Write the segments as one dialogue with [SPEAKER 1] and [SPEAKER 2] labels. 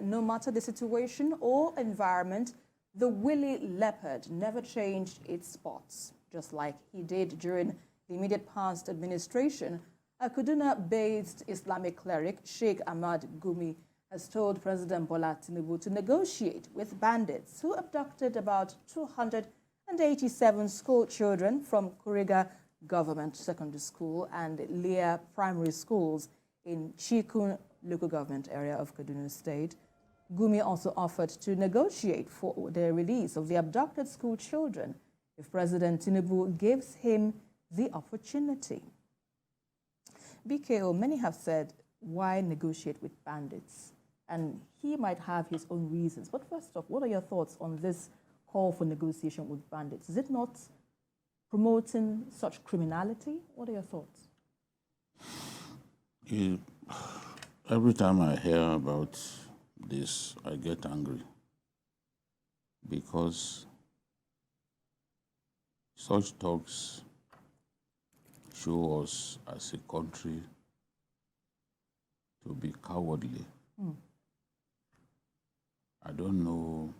[SPEAKER 1] No matter the situation or environment, the woolly leopard never changed its spots, just like he did during the immediate past administration. A Kaduna-based Islamic cleric, Sheikh Ahmad Gumi, has told President Bola Tinubu to negotiate with bandits who abducted about 287 school children from Kuriga Government Secondary School and Leah Primary Schools in Chikun local government area of Kaduna State. Gumi also offered to negotiate for the release of the abducted school children if President Tinubu gives him the opportunity. BKO, many have said, why negotiate with bandits? And he might have his own reasons. But first off, what are your thoughts on this call for negotiation with bandits? Is it not promoting such criminality? What are your thoughts?
[SPEAKER 2] Every time I hear about this, I get angry because such talks show us as a country to be cowardly. I don't know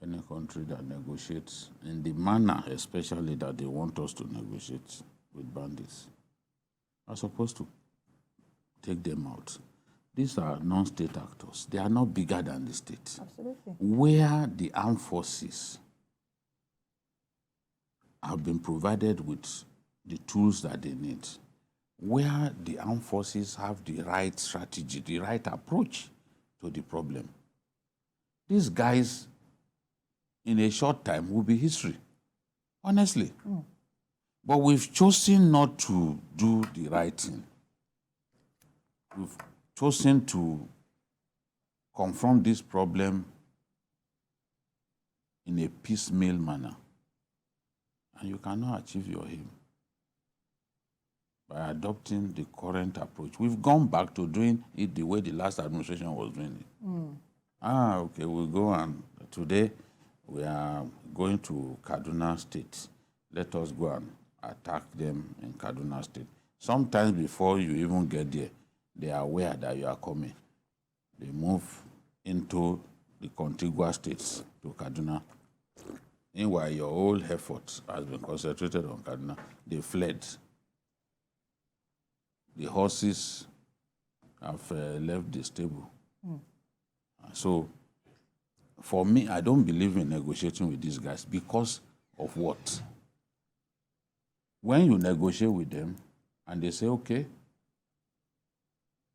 [SPEAKER 2] any country that negotiates in the manner, especially that they want us to negotiate with bandits, are supposed to take them out. These are non-state actors. They are not bigger than the state.
[SPEAKER 1] Absolutely.
[SPEAKER 2] Where the armed forces have been provided with the tools that they need, where the armed forces have the right strategy, the right approach to the problem, these guys, in a short time, will be history, honestly. But we've chosen not to do the right thing. We've chosen to confront this problem in a piecemeal manner. And you cannot achieve your aim by adopting the current approach. We've gone back to doing it the way the last administration was doing it. Okay, we'll go and today we are going to Kaduna State. Let us go and attack them in Kaduna State. Sometimes before you even get there, they are aware that you are coming. They move into the contiguous states to Kaduna. Meanwhile, your whole effort has been concentrated on Kaduna. They fled. The horses have left the stable. So, for me, I don't believe in negotiating with these guys because of what? When you negotiate with them and they say, okay,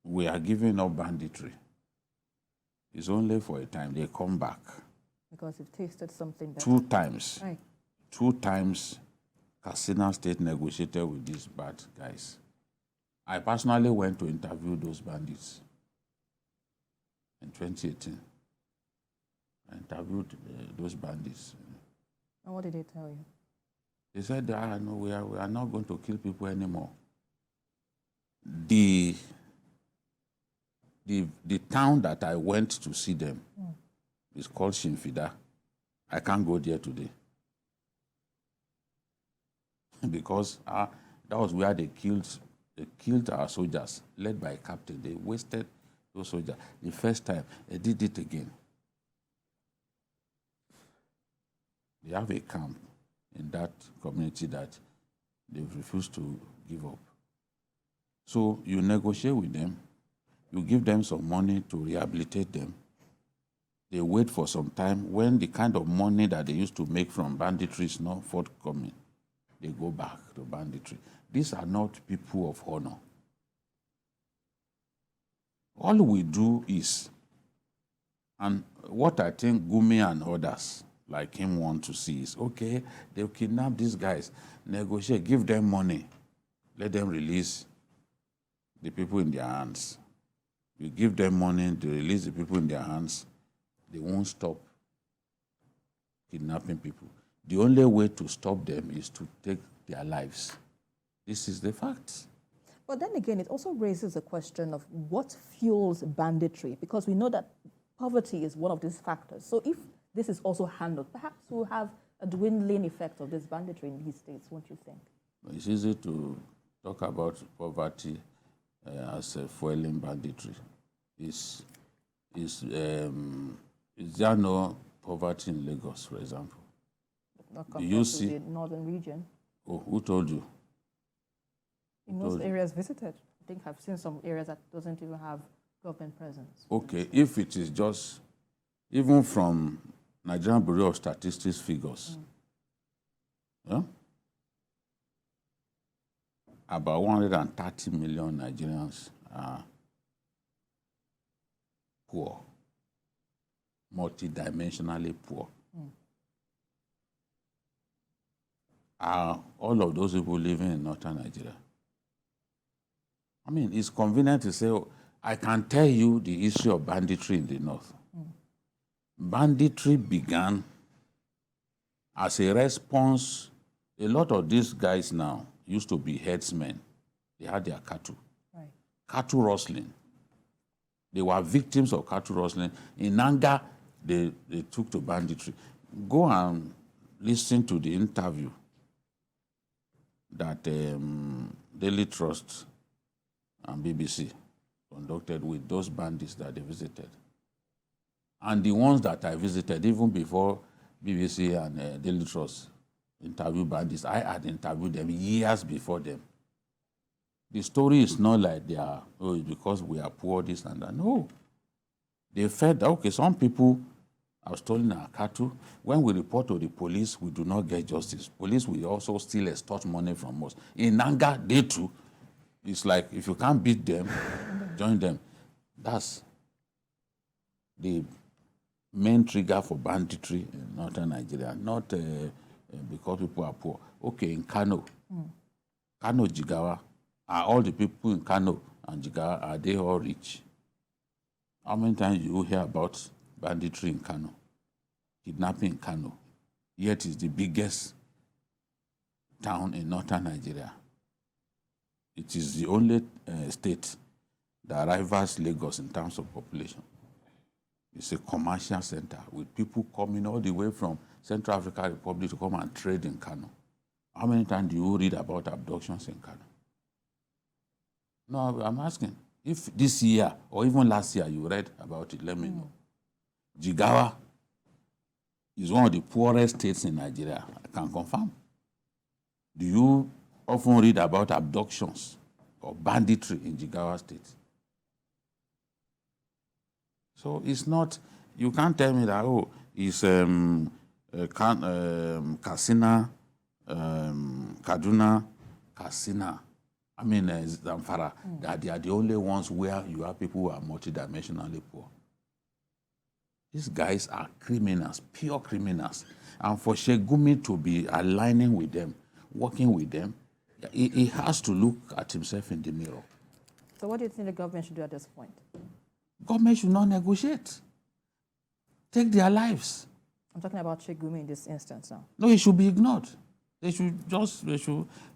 [SPEAKER 2] we are giving up banditry, it's only for a time. They come back.
[SPEAKER 1] Because they've tasted something better.
[SPEAKER 2] 2 times.
[SPEAKER 1] Right.
[SPEAKER 2] 2 times, Katsina State negotiated with these bad guys. I personally went to interview those bandits in 2018. I interviewed those bandits.
[SPEAKER 1] And what did they tell you?
[SPEAKER 2] They said, no, we are not going to kill people anymore. The town that I went to see them is called Shimfida. I can't go there today. Because that was where they killed our soldiers, led by a captain. They wasted those soldiers. The first time, they did it again. They have a camp in that community that they've refused to give up. So you negotiate with them, you give them some money to rehabilitate them. They wait for some time. When the kind of money that they used to make from banditry is not forthcoming, they go back to banditry. These are not people of honor. All we do is, and what I think Gumi and others like him want to see is, okay, they'll kidnap these guys, negotiate, give them money, let them release the people in their hands. You give them money to release the people in their hands, they won't stop kidnapping people. The only way to stop them is to take their lives. This is the fact.
[SPEAKER 1] But then again, it also raises a question of what fuels banditry, because we know that poverty is one of these factors. So if this is also handled, perhaps we'll have a dwindling effect of this banditry in these states, won't you think?
[SPEAKER 2] It's easy to talk about poverty as a fueling banditry. It's Is there no poverty in Lagos, for example?
[SPEAKER 1] Not
[SPEAKER 2] Do
[SPEAKER 1] compared
[SPEAKER 2] you
[SPEAKER 1] to
[SPEAKER 2] see?
[SPEAKER 1] the northern region.
[SPEAKER 2] Oh, who told you?
[SPEAKER 1] In most areas visited, I think I've seen some areas that doesn't even have government presence.
[SPEAKER 2] Okay, if it is just, even from Nigerian Bureau of Statistics figures, yeah, about 130 million Nigerians are poor, multidimensionally poor. Are all of those people living in northern Nigeria? I mean, it's convenient to say, oh, I can tell you the history of banditry in the north. Banditry began as a response. A lot of these guys now used to be herdsmen. They had their cattle.
[SPEAKER 1] Right.
[SPEAKER 2] Cattle rustling. They were victims of cattle rustling. In anger, they took to banditry. Go and listen to the interview that Daily Trust and BBC conducted with those bandits that they visited. And the ones that I visited, even before BBC and Daily Trust interviewed bandits, I had interviewed them years before them. The story is not like they are, oh, because we are poor, this and that. No. They felt that, okay, some people have stolen our cattle. When we report to the police, we do not get justice. Police will also still extort money from us. In anger, they too. It's like, if you can't beat them, join them. That's the main trigger for banditry in northern Nigeria, not because people are poor. Okay, in Kano, Kano, Jigawa, are all the people in Kano and Jigawa, are they all rich? How many times you hear about banditry in Kano, kidnapping in Kano? Yet it's the biggest town in northern Nigeria. It is the only state that rivals Lagos in terms of population. It's a commercial center with people coming all the way from Central African Republic to come and trade in Kano. How many times do you read about abductions in Kano? No, I'm asking. If this year or even last year you read about it, let me know. Jigawa is one of the poorest states in Nigeria. I can confirm. Do you often read about abductions or banditry in Jigawa State? So it's not, you can't tell me that, oh, it's Katsina, Kaduna, Katsina. I mean, Zamfara, that they are the only ones where you have people who are multidimensionally poor. These guys are criminals, pure criminals. And for Sheikh Gumi to be aligning with them, working with them, he has to look at himself in the mirror.
[SPEAKER 1] So what do you think the government should do at this point?
[SPEAKER 2] Government should not negotiate. Take their lives.
[SPEAKER 1] I'm talking about Sheikh Gumi in this instance now.
[SPEAKER 2] No, he should be ignored. They should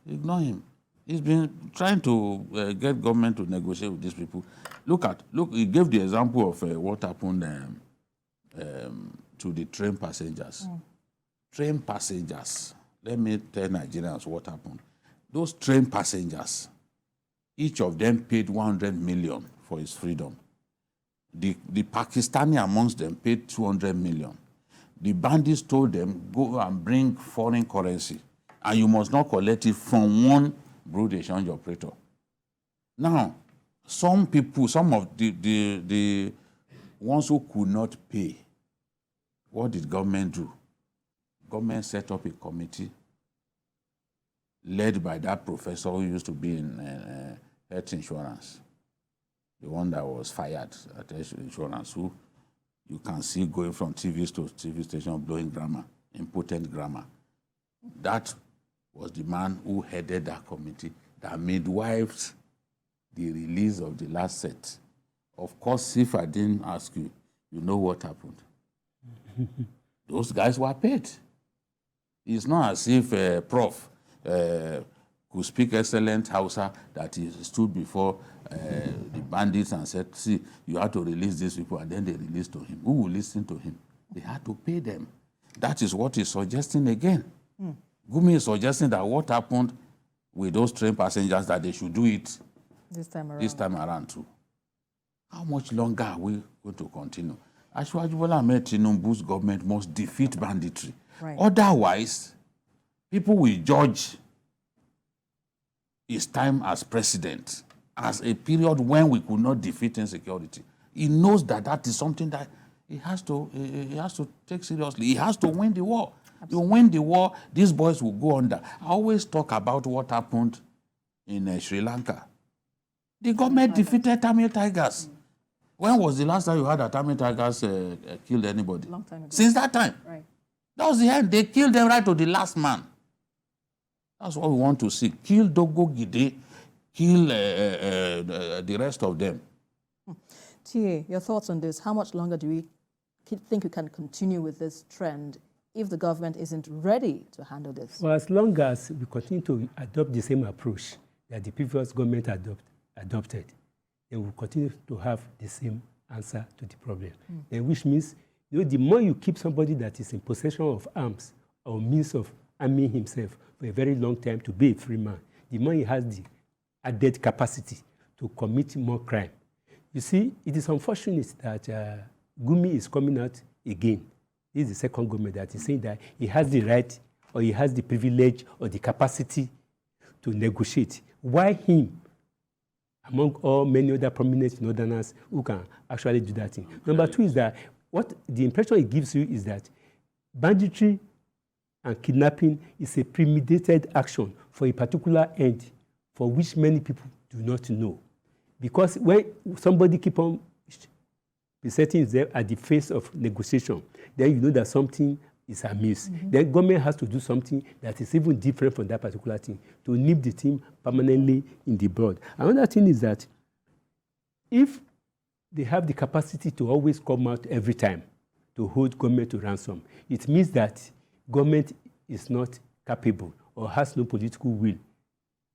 [SPEAKER 2] ignore him. He's been trying to get government to negotiate with these people. Look, he gave the example of what happened to the train passengers. Train passengers. Let me tell Nigerians what happened. Those train passengers, each of them paid 100 million for his freedom. The Pakistani amongst them paid 200 million. The bandits told them, go and bring foreign currency, and you must not collect it from one Broad Exchange operator. Now, some people, some of the ones who could not pay, what did government do? Government set up a committee led by that professor who used to be in health insurance, the one that was fired at health insurance, who you can see going from TV to TV station blowing grammar, impotent grammar. That was the man who headed that committee that midwifed the release of the last set. Of course, if I didn't ask you, you know what happened. Those guys were paid. It's not as if Prof could speak excellent Hausa that he stood before the bandits and said, see, you have to release these people, and then they released to him. Who will listen to him? They had to pay them. That is what he's suggesting again. Gumi is suggesting that what happened with those train passengers, that they should do it
[SPEAKER 1] this time around.
[SPEAKER 2] This time around too. How much longer are we going to continue? Ashwaju Bola Tinubu's government must defeat banditry.
[SPEAKER 1] Right.
[SPEAKER 2] Otherwise, people will judge his time as president as a period when we could not defeat insecurity. He knows that that is something that he has to take seriously. He has to win the war. Absolutely. To win the war, these boys will go under. I always talk about what happened in Sri Lanka. The government defeated Tamil Tigers. When was the last time you heard that Tamil Tigers killed anybody?
[SPEAKER 1] Long time ago.
[SPEAKER 2] Since that time.
[SPEAKER 1] Right.
[SPEAKER 2] That was the end. They killed them right to the last man. That's what we want to see. Kill Dogo Gide, kill the rest of them.
[SPEAKER 1] TA, your thoughts on this? How much longer do we think we can continue with this trend if the government isn't ready to handle this?
[SPEAKER 3] Well, as long as we continue to adopt the same approach that the previous government adopted, then we'll continue to have the same answer to the problem. Which means, the more you keep somebody that is in possession of arms or means of arming himself for a very long time to be a free man, the more he has the added capacity to commit more crime. You see, it is unfortunate that Gumi is coming out again. This is the second government that is saying that he has the right or he has the privilege or the capacity to negotiate. Why him, among all many other prominent northerners who can actually do that thing? Number two is that what the impression it gives you is that banditry and kidnapping is a premeditated action for a particular end for which many people do not know. Because when somebody keep on presenting himself at the face of negotiation, then you know that something is amiss. Then government has to do something that is even different from that particular thing to nip the thing permanently in the bud. Another thing is that if they have the capacity to always come out every time to hold government to ransom, it means that government is not capable or has no political will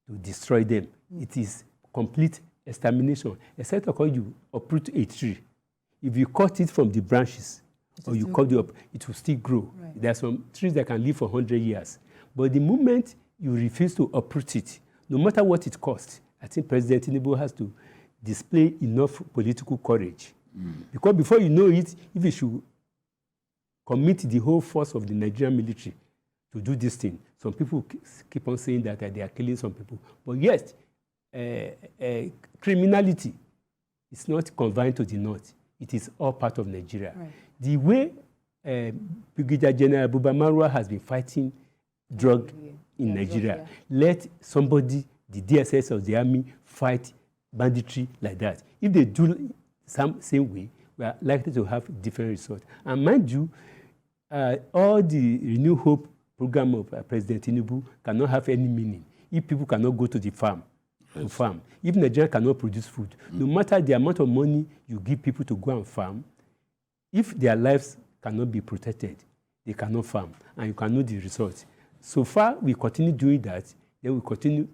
[SPEAKER 3] to destroy them. It is complete extermination. Except when you uproot a tree, if you cut it from the branches or you cut it up, it will still grow. Right. There are some trees that can live for 100 years. But the moment you refuse to uproot it, no matter what it costs, I think President Tinubu has to display enough political courage. Because before you know it, if you should commit the whole force of the Nigerian military to do this thing, some people keep on saying that they are killing some people. But yes, criminality is not confined to the north. It is all part of Nigeria. Right. The way Brigadier General Buba Marwa has been fighting drug in Nigeria, let somebody, the DSS of the army, fight banditry like that. If they do same way, we are likely to have different results. And mind you, all the Renew Hope program of President Tinubu cannot have any meaning if people cannot go to the farm. To farm. If Nigeria cannot produce food, no matter the amount of money you give people to go and farm, if their lives cannot be protected, they cannot farm, and you can know the results. So far, we continue doing that. Then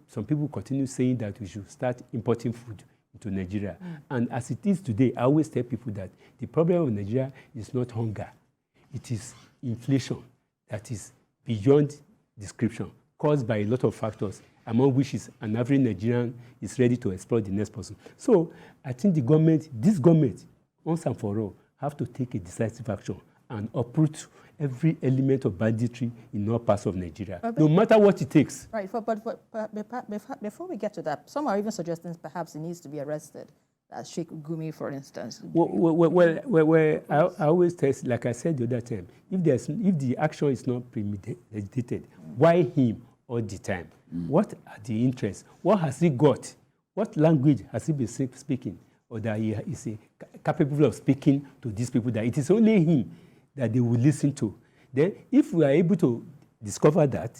[SPEAKER 3] some people continue saying that we should start importing food into Nigeria. And as it is today, I always tell people that the problem of Nigeria is not hunger. It is inflation that is beyond description, caused by a lot of factors, among which is an average Nigerian is ready to exploit the next person. So I think this government, once and for all, have to take a decisive action and uproot every element of banditry in all parts of Nigeria, no matter what it takes.
[SPEAKER 1] Right, but before we get to that, some are even suggesting perhaps he needs to be arrested. Sheikh Gumi, for instance.
[SPEAKER 3] I always tell, like I said the other time, if the action is not premeditated, why him all the time? What are the interests? What has he got? What language has he been speaking? Or that he is capable of speaking to these people, that it is only him that they will listen to. Then if we are able to discover that,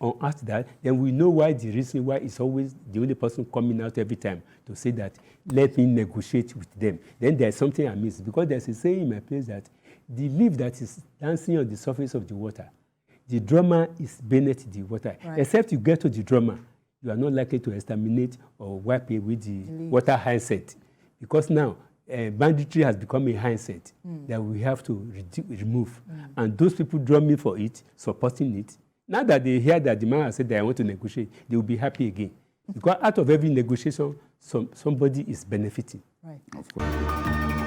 [SPEAKER 3] or ask that, then we know why the reason why it's always the only person coming out every time to say that, let me negotiate with them. Then there's something amiss. Because there's a saying in my place that the leaf that is dancing on the surface of the water, the drummer is beneath the water. Right. Except you get to the drummer, you are not likely to exterminate or wipe away the water handset. Because now, banditry has become a handset that we have to remove. And those people drumming for it, supporting it, now that they hear that the man has said that I want to negotiate, they will be happy again. Because out of every negotiation, somebody is benefiting.
[SPEAKER 1] Right.
[SPEAKER 2] Of course.